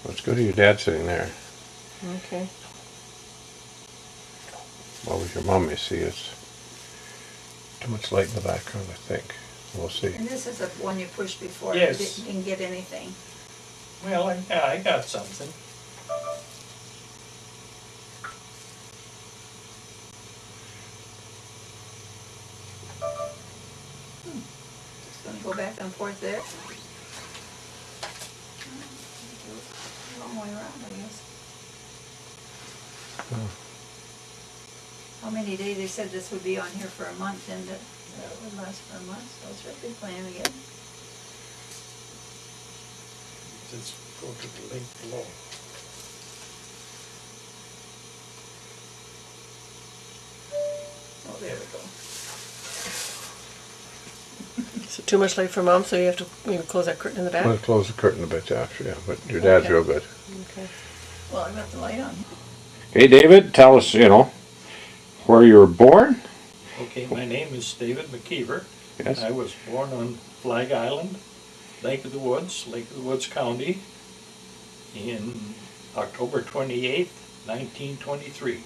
Let's go to your dad sitting there. Okay. Well, with your mom, you see, it's too much light in the background, I think. We'll see. And this is the one you pushed before. Yes. You didn't get anything. Well, I got something. Just gonna go back and forth there. Long way around, I guess. How many days? They said this would be on here for a month, and it would last for a month, so it's really playing again. Just go to the link below. Oh, there we go. So too much light for Mom, so you have to close that curtain in the back? I'm going to close the curtain a bit after, yeah, but your dad's Okay. real good. Okay. Well, I got the light on. Hey, David, tell us, where you were born? Okay, my name is David McKeever. Yes. I was born on Flag Island, Lake of the Woods County, in October 28th, 1923.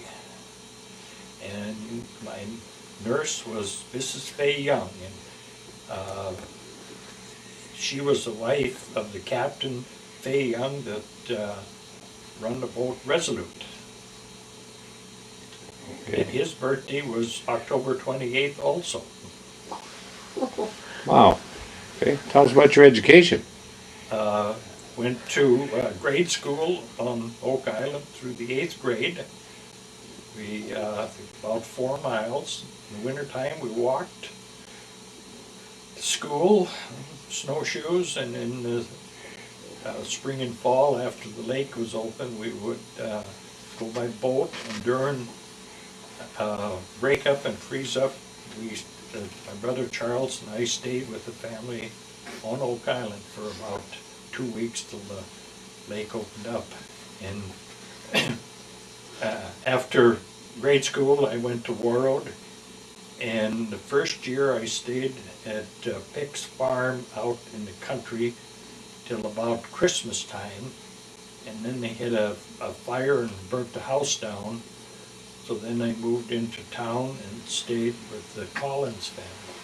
And my nurse was Mrs. Fay Young, and she was the wife of the Captain Fay Young that run the boat Resolute. Okay. And his birthday was October 28th also. Wow. Okay, tell us about your education. Went to grade school on Oak Island through the 8th grade. We, about 4 miles. In the wintertime, we walked to school, snowshoes, and in the spring and fall, after the lake was open, we would go by boat, and during break up and freeze up, my brother Charles and I stayed with the family on Oak Island for about 2 weeks till the lake opened up. And after grade school, I went to Warroad, and the first year I stayed at Pick's farm out in the country till about Christmas time, and then they had a fire and burnt the house down. So then I moved into town and stayed with the Collins family.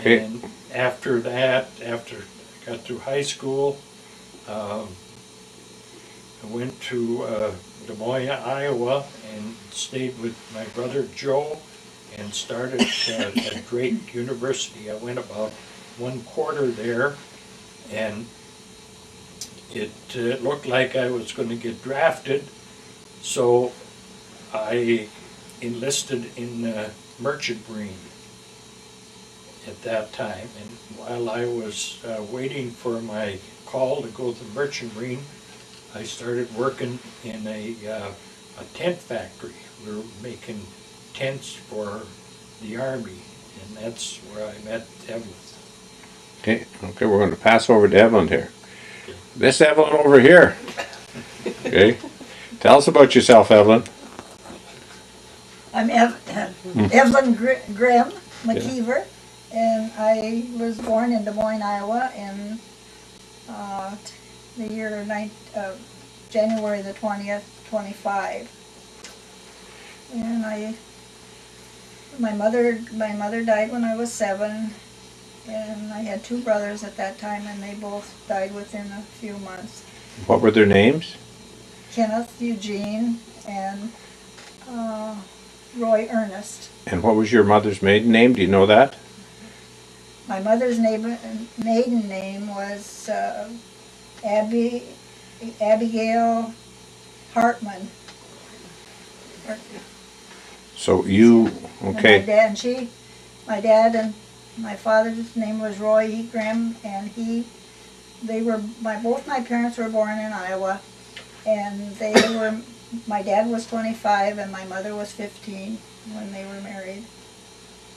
Okay. And after that, after I got through high school, I went to Des Moines, Iowa, and stayed with my brother Joe, and started at Drake University. I went about 1/4 there, and it looked like I was going to get drafted, so I enlisted in Merchant Marine at that time. And while I was waiting for my call to go to the Merchant Marine, I started working in a tent factory. We were making tents for the Army, and that's where I met Evelyn. Okay, we're going to pass over to Evelyn here. This Evelyn over here. Okay, tell us about yourself, Evelyn. I'm Evelyn Grimm McKeever, and I was born in Des Moines, Iowa, in the year January the 20th, 25. And my mother died when I was 7, and I had 2 brothers at that time, and they both died within a few months. What were their names? Kenneth Eugene and Roy Ernest. And what was your mother's maiden name? Do you know that? My mother's maiden name was Abigail Hartman. So you, okay. And my dad and my father's name was Roy E. Grimm, and both my parents were born in Iowa, and my dad was 25 and my mother was 15 when they were married.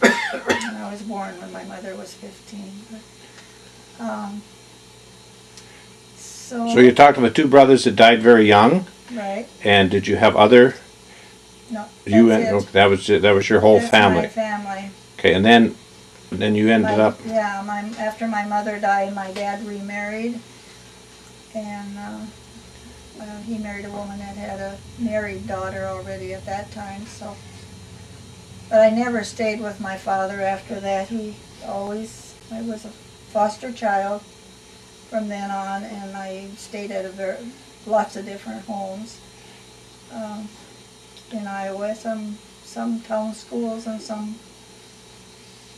And I was born when my mother was 15. So you're talking about 2 brothers that died very young, Right. and did you have other? No, You that's and it. that was your whole That's family. my family. Okay, and then then you ended up. Yeah, after my mother died, my dad remarried, and he married a woman that had a married daughter already at that time. So, but I never stayed with my father after that. I was a foster child from then on, and I stayed at lots of different homes in Iowa. Some town schools and some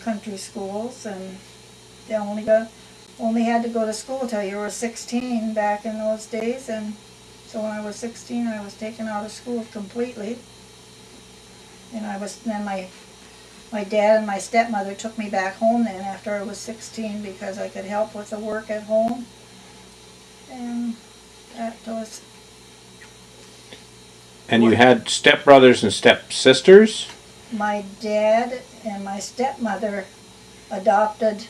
country schools, and they only had to go to school till you were 16 back in those days, and so when I was 16 I was taken out of school completely, and then my dad and my stepmother took me back home then after I was 16 because I could help with the work at home, and that was. And you had stepbrothers and stepsisters? My dad and my stepmother adopted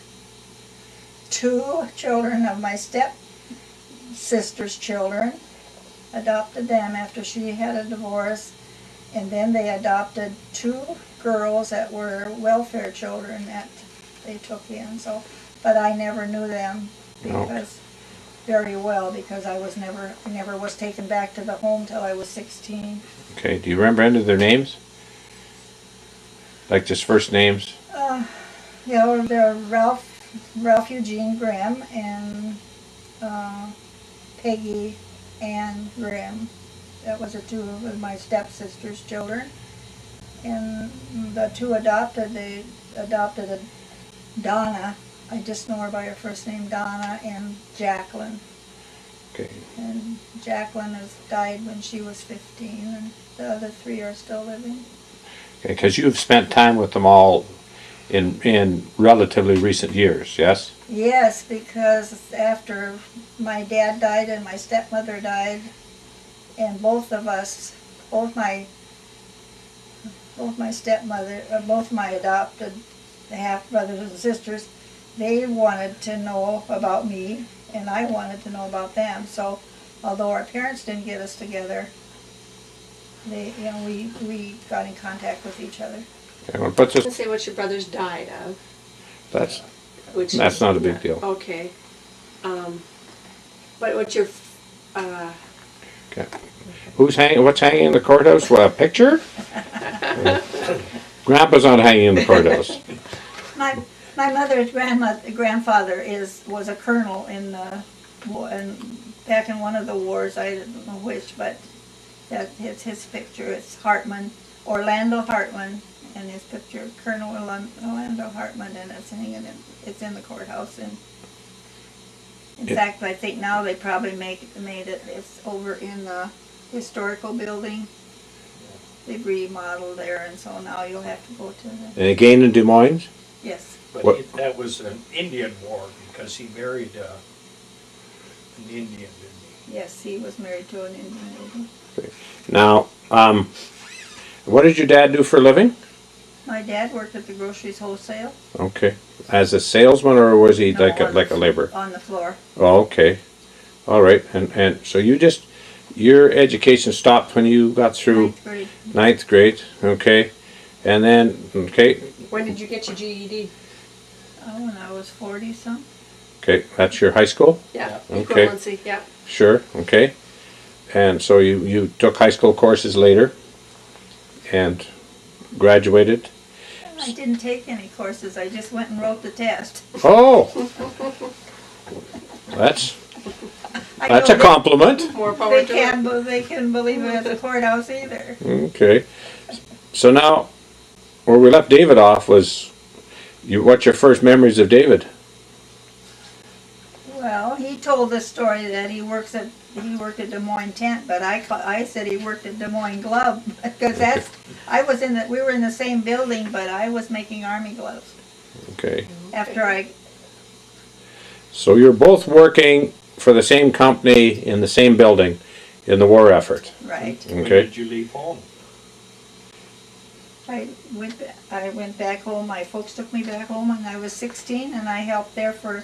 2 children of my stepsister's children, adopted them after she had a divorce, and then they adopted 2 girls that were welfare children that they took in. So, but I never knew them very well because I never was taken back to the home till I was 16. Okay, do you remember any of their names? Like just first names? Yeah, they're Ralph Eugene Graham and Peggy Ann Graham. That was the 2 of my stepsister's children. And the 2 they adopted a Donna. I just know her by her first name, Donna, and Jacqueline. Okay. And Jacqueline has died when she was 15, and the other 3 are still living. Okay, because you've spent time with them all in relatively recent years, yes? Yes, because after my dad died and my stepmother died, and both my adopted half brothers and sisters, they wanted to know about me, and I wanted to know about them. So, although our parents didn't get us together, we got in contact with each other. Okay, well, let's Let's just, say what your brothers died of. that's That's not a big deal. Okay. But what's your, Okay. What's hanging in the courthouse? What, a picture? Grandpa's not hanging in the courthouse. My mother's grandfather was a colonel back in one of the wars. I don't know which, but it's his picture. It's Orlando Hartman, and his picture, Colonel Orlando Hartman, and it's hanging it's in the courthouse. And in fact, I think now they probably made it. It's over in the historical building. They've remodeled there, and so now you'll have to go to the. And again in Des Moines? Yes. But that was an Indian war because he married an Indian, didn't he? Yes, he was married to an Indian lady. Okay. Now, what did your dad do for a living? My dad worked at the groceries wholesale. Okay. As a salesman, or was he No, like a laborer? On the floor. Oh, okay. All right. And so your education stopped when you got through 9th grade. 9th grade, okay? And then, okay, when did you get your GED? Oh, when I was 40-some. okay, that's your high school? Yeah, Okay. equivalency, yeah. Sure, okay. And so you took high school courses later and graduated? I didn't take any courses. I just went and wrote the test. Oh! That's a compliment. More power They to it. they couldn't believe it at the courthouse either. Okay. So now, where we left David off was, what's your first memories of David? Well, he told the story that he worked at Des Moines Tent, but I said he worked at Des Moines Glove because we were in the same building, but I was making army gloves. Okay. So you're both working for the same company in the same building in the war effort. Right. When Okay. did you leave home? I went back home. My folks took me back home when I was 16, and I helped there for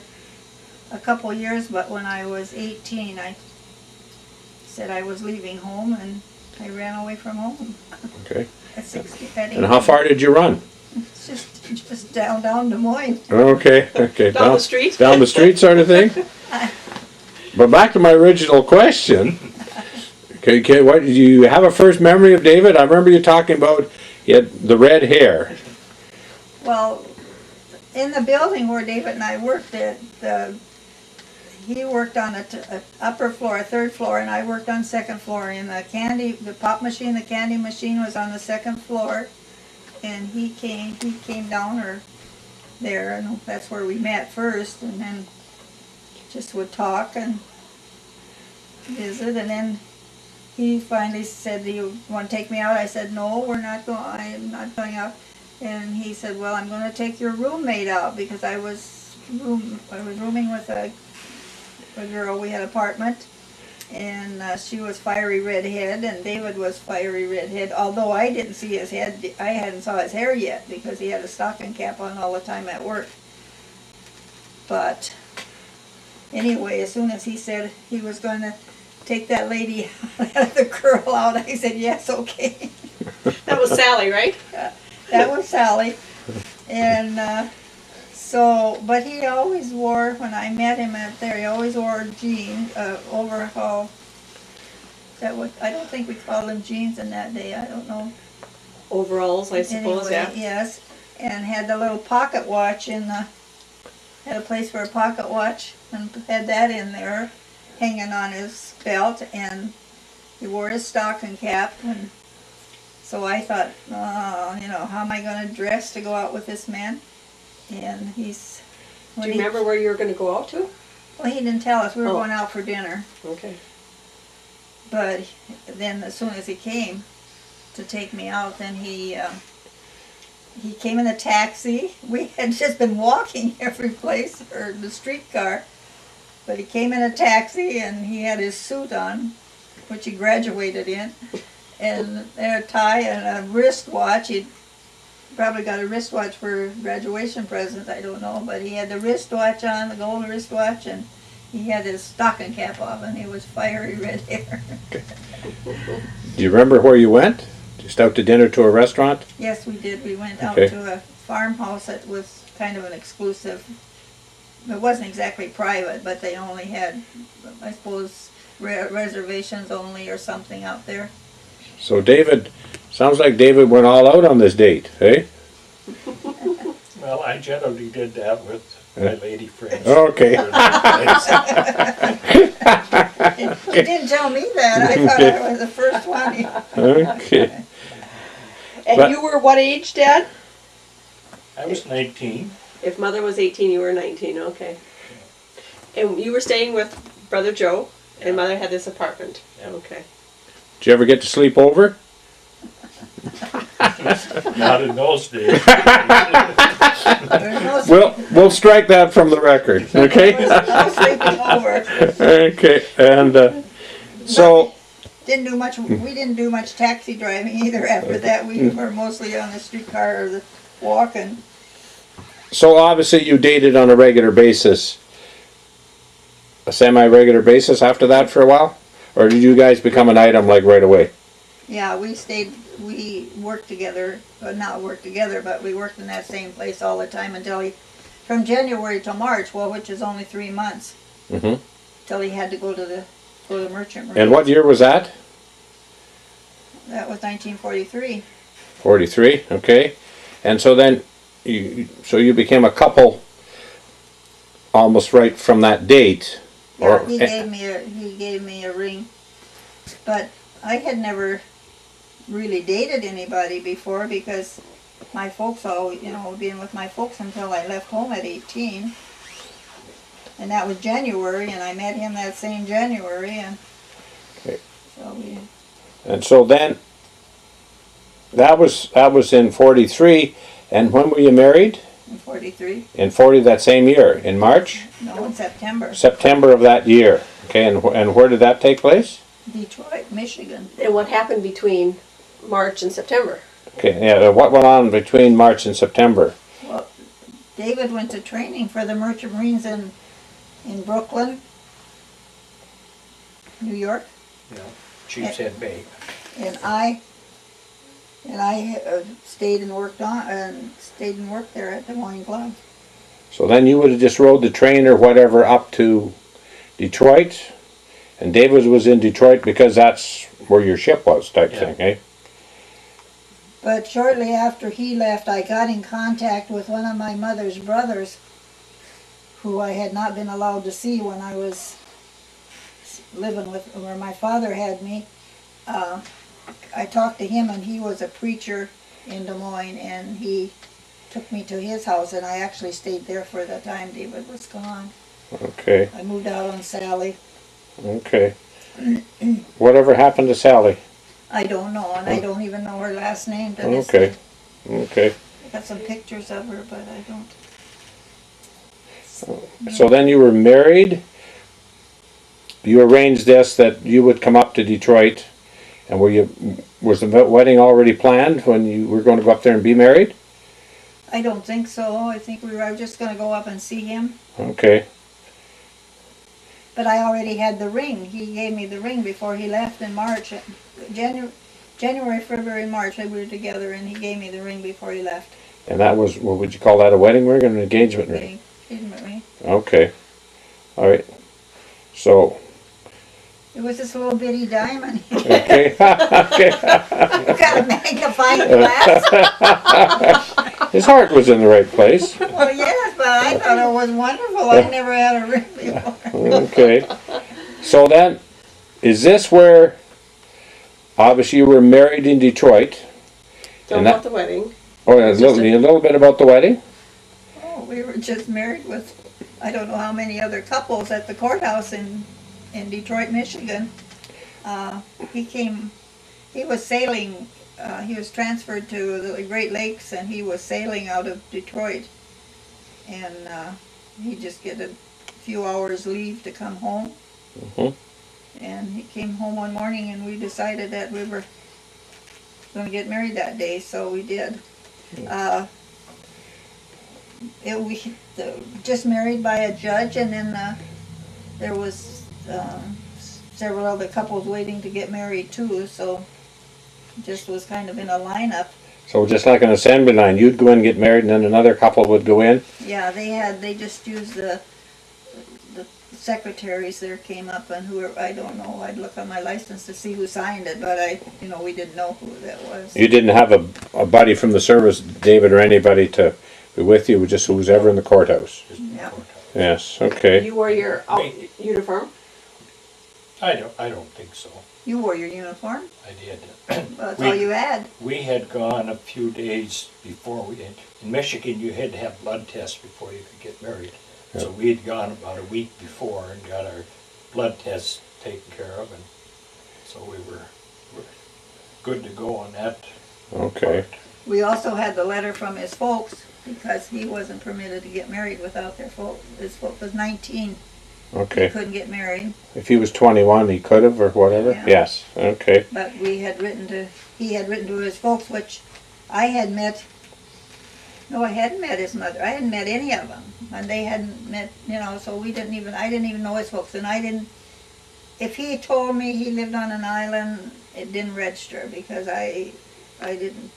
a couple years. But when I was 18, I said I was leaving home, and I ran away from home. Okay. At 16, at 18. And how far did you run? Just down Des Moines. Okay, okay. Down the street? Down the street sort of thing? But back to my original question. Okay, what, do you have a first memory of David? I remember you talking about he had the red hair. Well, in the building where David and I worked at, he worked on the upper floor, third floor, and I worked on second floor. And the pop machine, the candy machine was on the second floor, and he came down there, and that's where we met first, and then just would talk and visit, and then he finally said, "Do you want to take me out?" I said, "No, we're not going. I'm not going out." And he said, "Well, I'm going to take your roommate out because I was rooming with a girl. We had an apartment, and she was fiery redhead, and David was fiery redhead. Although I didn't see his head, I hadn't saw his hair yet because he had a stocking cap on all the time at work. But anyway, as soon as he said he was going to take that lady, the girl out, I said, "Yes, okay." That was Sally, right? That was Sally. And but he always wore, when I met him out there, he always wore jeans, overall. I don't think we called them jeans in that day, I don't know. Overalls, I suppose, Anyway, yeah. yes, and had the little pocket watch had a place for a pocket watch, and had that in there, hanging on his belt, and he wore his stocking cap, and so I thought, how am I going to dress to go out with this man? And Do you remember where you were going to go out to? Well, he didn't tell us. We were Oh. going out for dinner. Okay. But then as soon as he came to take me out, then he came in a taxi. We had just been walking every place, or the streetcar. But he came in a taxi, and he had his suit on, which he graduated in, and a tie and a wristwatch. He'd probably got a wristwatch for graduation present, I don't know, but he had the wristwatch on, the gold wristwatch, and he had his stocking cap off, and he was fiery red hair. Do you remember where you went? Just out to dinner to a restaurant? Yes, we did. We went out Okay. to a farmhouse that was kind of an exclusive. It wasn't exactly private, but they only had, I suppose, reservations only or something out there. So sounds like David went all out on this date, eh? Well, I generally did that with my lady friends. Okay. He didn't tell me that. I thought I was the first one. Okay. And But- you were what age, Dad? I was 19. If Mother was 18, you were 19, okay. And you were staying with Brother Joe, and Mother had this apartment. Yeah. Okay. Did you ever get to sleep over? Not in those days. There's no We'll strike that from the record, okay? no sleeping over. Okay, and so, Didn't do much. We didn't do much taxi driving either. After that, we were mostly on the streetcar or walking. so obviously you dated on a regular basis, a semi-regular basis after that for a while? Or did you guys become an item like right away? Yeah, we worked together, not worked together, but we worked in that same place all the time until from January to March, which is only 3 months, Mm-hmm. till he had to go to the merchant marine. And what year was that? That was 1943. 43, okay. And so then, you became a couple almost right from that date. Yeah, he gave me a ring, but I had never really dated anybody before because my folks always, being with my folks until I left home at 18, and that was January, and I met him that same January, and Okay. so And so then, that was in 43, and when were you married? in 43, In 40, that same year, in March? no, in September, September of that year. Okay, and where did that take place? Detroit, Michigan. And what happened between March and September? Okay, yeah, what went on between March and September? Well, David went to training for the Merchant Marines in Brooklyn, New York, Yeah. Chief's Head Bay. and I And I stayed and worked there at Des Moines Club. So then you would have just rode the train or whatever up to Detroit, and David was in Detroit because that's where your ship was, type Yeah. thing, eh? But shortly after he left, I got in contact with one of my mother's brothers, who I had not been allowed to see when I was living with, where my father had me. I talked to him, and he was a preacher in Des Moines, and he took me to his house, and I actually stayed there for the time David was gone. Okay, I moved out on Sally. okay. Whatever happened to Sally? I don't know, and I don't even know her last name to this Okay. day. Okay. I got some pictures of her, but I don't. So then you were married. You arranged this that you would come up to Detroit, and was the wedding already planned when you were going to go up there and be married? I don't think so. I think I was just going to go up and see him. Okay. But I already had the ring. He gave me the ring before he left in March. January, February, March, we were together, and he gave me the ring before he left. And that was, what would you call that, a wedding ring or an engagement ring? Engagement ring. Okay. All right. So, It was this little bitty diamond. okay. Okay. Got a magnifying glass. His heart was in the right place. Well, yes, but I thought it was wonderful. I never had a ring before. Okay. So then, is this where, obviously you were married in Detroit? Don't And about the wedding. Oh, a little bit about the wedding? Oh, we were just married with, I don't know how many other couples at the courthouse in Detroit, Michigan. He was sailing, he was transferred to the Great Lakes, and he was sailing out of Detroit. And he just get a few hours leave to come home. Mhm. And he came home one morning, and we decided that we were going to get married that day, so we did. We just married by a judge, and then there was several other couples waiting to get married too, so just was kind of in a lineup. So just like an assembly line, you'd go in and get married, and then another couple would go in? Yeah, they just used the secretaries there came up, and I don't know, I'd look on my license to see who signed it, but we didn't know who that was. You didn't have a buddy from the service, David, or anybody to be with you, just who was ever in the courthouse? Yeah. Yes, okay. You wore your uniform? I don't think so. You wore your uniform? I did. Well, that's all you had. We had gone a few days before in Michigan, you had to have blood tests before you could get married. So we had gone about a week before and got our blood tests taken care of, and so we were good to go on that. Okay. We also had the letter from his folks, because he wasn't permitted to get married without their folks. His folk was 19. He Okay. couldn't get married. If he was 21, he could have, or whatever? Yeah. Yes, okay. But he had written to his folks, which I had met. No, I hadn't met his mother. I hadn't met any of them, and they hadn't met. So I didn't even know his folks, and if he told me he lived on an island, it didn't register, because I didn't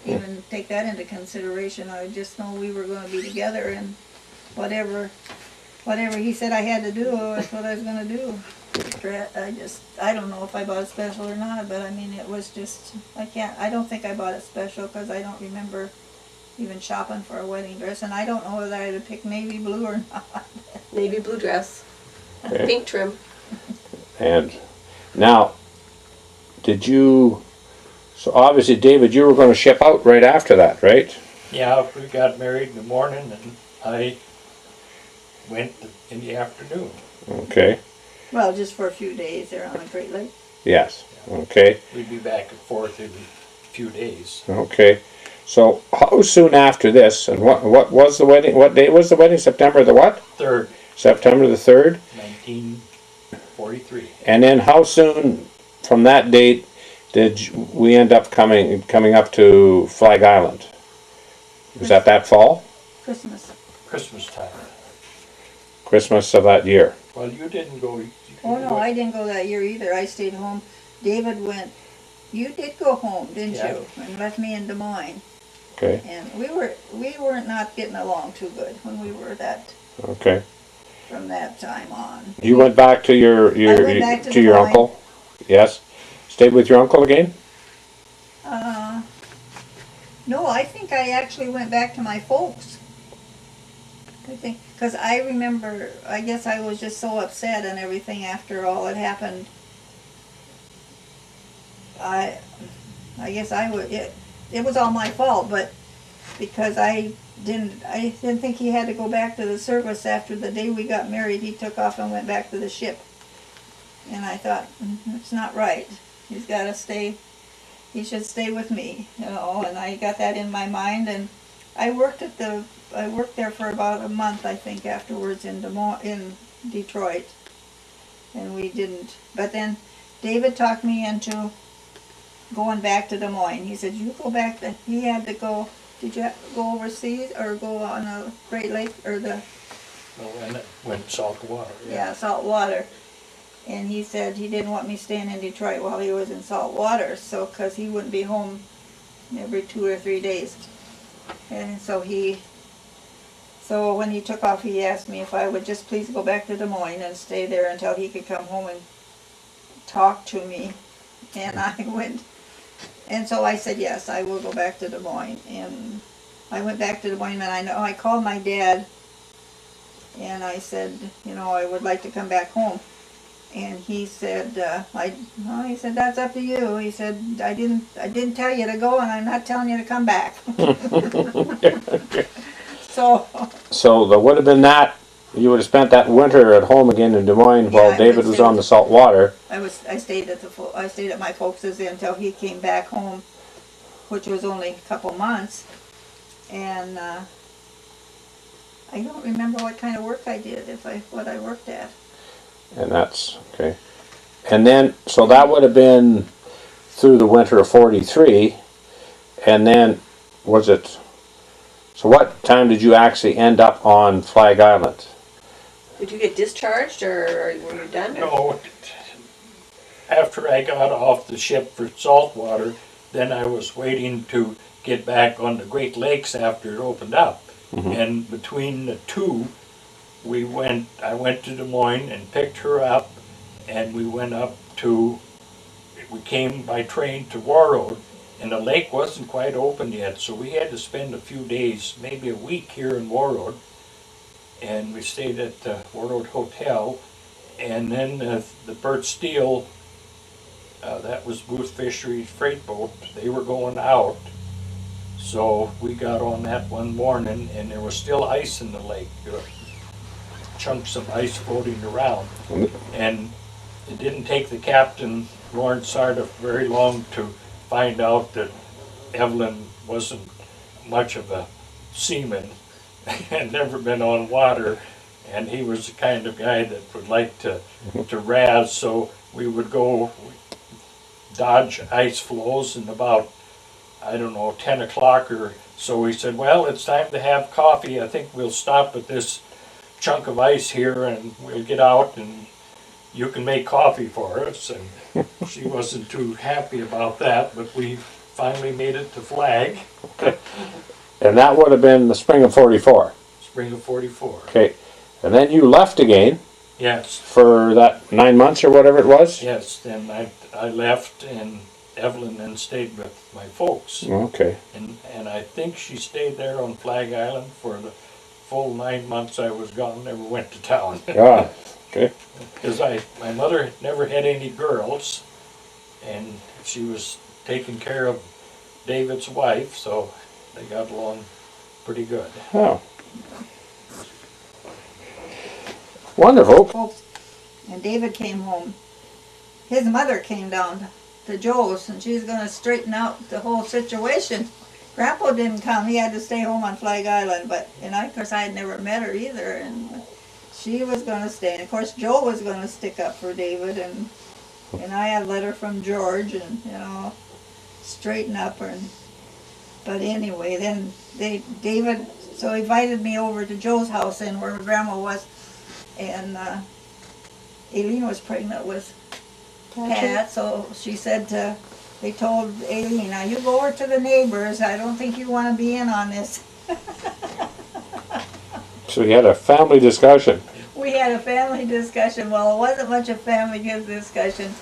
even take that into consideration. I just know we were going to be together, and whatever he said I had to do, that's what I was going to do. I don't know if I bought it special or not, but I mean, it was just, I don't think I bought it special, because I don't remember even shopping for a wedding dress, and I don't know whether I'd have picked navy blue or not. Navy blue dress. Okay. Pink trim. And now, so obviously, David, you were going to ship out right after that, right? Yeah, we got married in the morning, and I went in the afternoon. Okay. Well, just for a few days there on the Great Lake. Yes, okay, We'd be back and forth every few days. okay. So how soon after this, and what was the wedding, what date was the wedding? September the what? 3rd, September the 3rd? 1943. And then how soon from that date did we end up coming up to Flag Island? Was that fall? Christmas. Christmas time. Christmas of that year? Well, you didn't go. Oh no, I didn't go that year either. I stayed home. David went You did go home, didn't Yeah. you? And left me in Des Moines. Okay. And we weren't not getting along too good when we were Okay. from that time on. You went back to your I went back to to your Des Moines. uncle? Yes. Stayed with your uncle again? No, I think I actually went back to my folks. I think, because I remember, I guess I was just so upset and everything after all had happened. I guess it was all my fault, but because I didn't think he had to go back to the service after the day we got married. He took off and went back to the ship. And I thought, it's not right. He's got to stay. He should stay with me, you know. And I got that in my mind. And I worked there for about a month, I think, afterwards in Detroit. And we didn't. But then David talked me into going back to Des Moines. He said, "You go back." He had to go. Did you have to go overseas or go on a Great Lake or the? Well, when salt water. Yeah, salt water. And he said he didn't want me staying in Detroit while he was in salt water, so because he wouldn't be home every 2 or 3 days. And so when he took off, he asked me if I would just please go back to Des Moines and stay there until he could come home and talk to me. And I went, and so I said, yes, I will go back to Des Moines. And I went back to Des Moines, and I called my dad, and I said, you know, I would like to come back home. And he said, he said, that's up to you. He said, I didn't tell you to go, and I'm not telling you to come back. So there would have been that. You would have spent that winter at home again in Des Moines while David was on the salt water. I stayed at my folks' until he came back home, which was only a couple months, and I don't remember what kind of work I did, what I worked at. And that's okay. And then, so that would have been through the winter of 43. And then, so what time did you actually end up on Flag Island? Did you get discharged, or were you done? No, after I got off the ship for saltwater, then I was waiting to get back on the Great Lakes after it opened up. Mm-hmm. And between the two, I went to Des Moines and picked her up, and we came by train to Warroad, and the lake wasn't quite open yet, so we had to spend a few days, maybe a week here in Warroad, and we stayed at the Warroad Hotel, and then the Bert Steele, that was Booth Fisheries freight boat, they were going out, so we got on that one morning, and there was still ice in the lake. Chunks of ice floating around, and it didn't take the captain, Lawrence Sardiff, very long to find out that Evelyn wasn't much of a seaman, had never been on water, and he was the kind of guy that would like to razz, so we would go dodge ice floes, and about, 10 o'clock or so, he said, well, it's time to have coffee. I think we'll stop at this chunk of ice here and we'll get out and you can make coffee for us. And she wasn't too happy about that, but we finally made it to Flag. And that would have been the spring of 44. Spring of 44. Okay. And then you left again. Yes. For that 9 months or whatever it was? Yes, then I left, and Evelyn then stayed with my folks. Okay. And I think she stayed there on Flag Island for the full 9 months I was gone, never went to town. Ah, okay. Because my mother never had any girls, and she was taking care of David's wife, so they got along pretty good. Oh. Wonderful. And David came home. His mother came down to Joe's, and she's going to straighten out the whole situation. Grandpa didn't come. He had to stay home on Flag Island, of course, I had never met her either, and she was going to stay. And of course, Joe was going to stick up for David, and I had a letter from George, and, straighten up. But anyway, then David invited me over to Joe's house and where Grandma was, and Aileen was pregnant with Pat, so she said to they told Aileen, now you go over to the neighbors, I don't think you want to be in on this. So you had a family discussion. We had a family discussion. Well, it wasn't much a family discussion.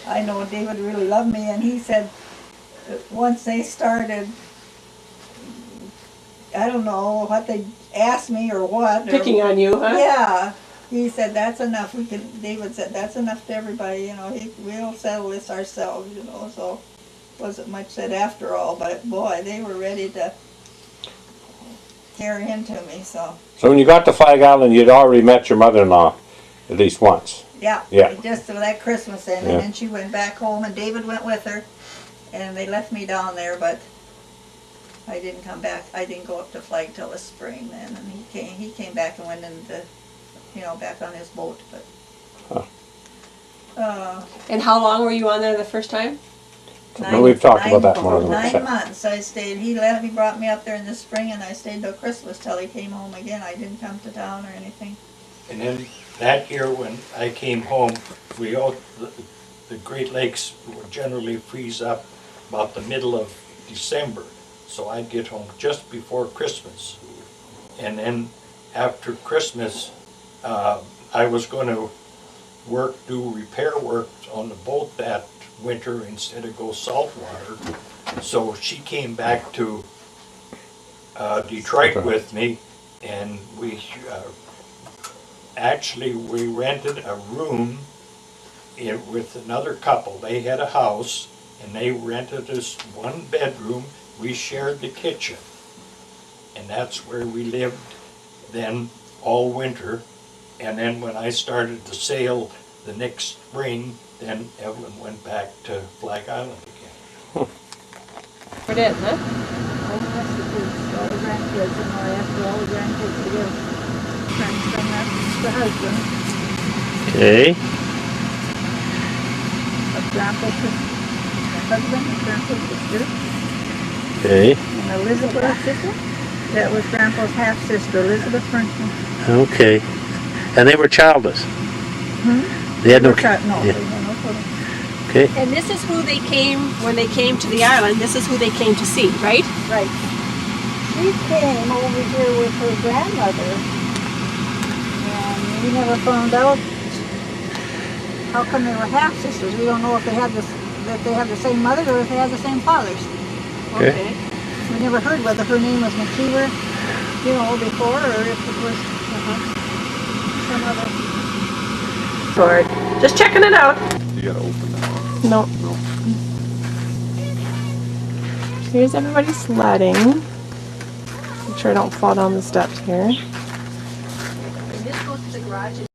I know David really loved me, and he said once they started, I don't know what they asked me or what. Picking on you, huh? Yeah. He said, that's enough. David said, that's enough to everybody, you know, we'll settle this ourselves, you know, so wasn't much said after all, but boy, they were ready to tear into me, so. So when you got to Flag Island, you'd already met your mother-in-law at least once. Yeah, Yeah. just for that Christmas then, Yeah. and then she went back home, and David went with her, and they left me down there, but I didn't come back. I didn't go up to Flag till the spring then, and he came back and went into, you know, back on his boat, but. And how long were you on there the first time? We've talked about that more than once. 9 months I stayed. He left. He brought me up there in the spring, and I stayed till Christmas till he came home again. I didn't come to town or anything. And then that year when I came home, the Great Lakes would generally freeze up about the middle of December. So I'd get home just before Christmas. And then after Christmas, I was going to do repair work on the boat that winter instead of go saltwater. So she came back to Detroit with me, and we rented a room with another couple. They had a house, and they rented us one bedroom. We shared the kitchen, and that's where we lived then all winter. And then when I started to sail the next spring, then Evelyn went back to Flag Island again. We did, huh? All the rest of all the grandkids, and I asked all the grandkids to give friends from the husband. Okay. Of Grandpa's husband and Grandpa's sister. Okay. And Elizabeth's sister. That was Grandpa's half-sister, Elizabeth Frenchman. Okay. And they were childless. They had no. No, Yeah. they had no children. Okay. And this is who they came, when they came to the island, this is who they came to see, right? Right. She came over here with her grandmother, and we never found out how come they were half-sisters. We don't know if they had that they had the same mother or if they had the same fathers. Okay. We never heard whether her name was McKeever, you know, before, or if it was some other. Sword. Just checking it out. You gotta open that. No. Here's everybody sledding. Make sure I don't fall down the steps here. This goes to the garage.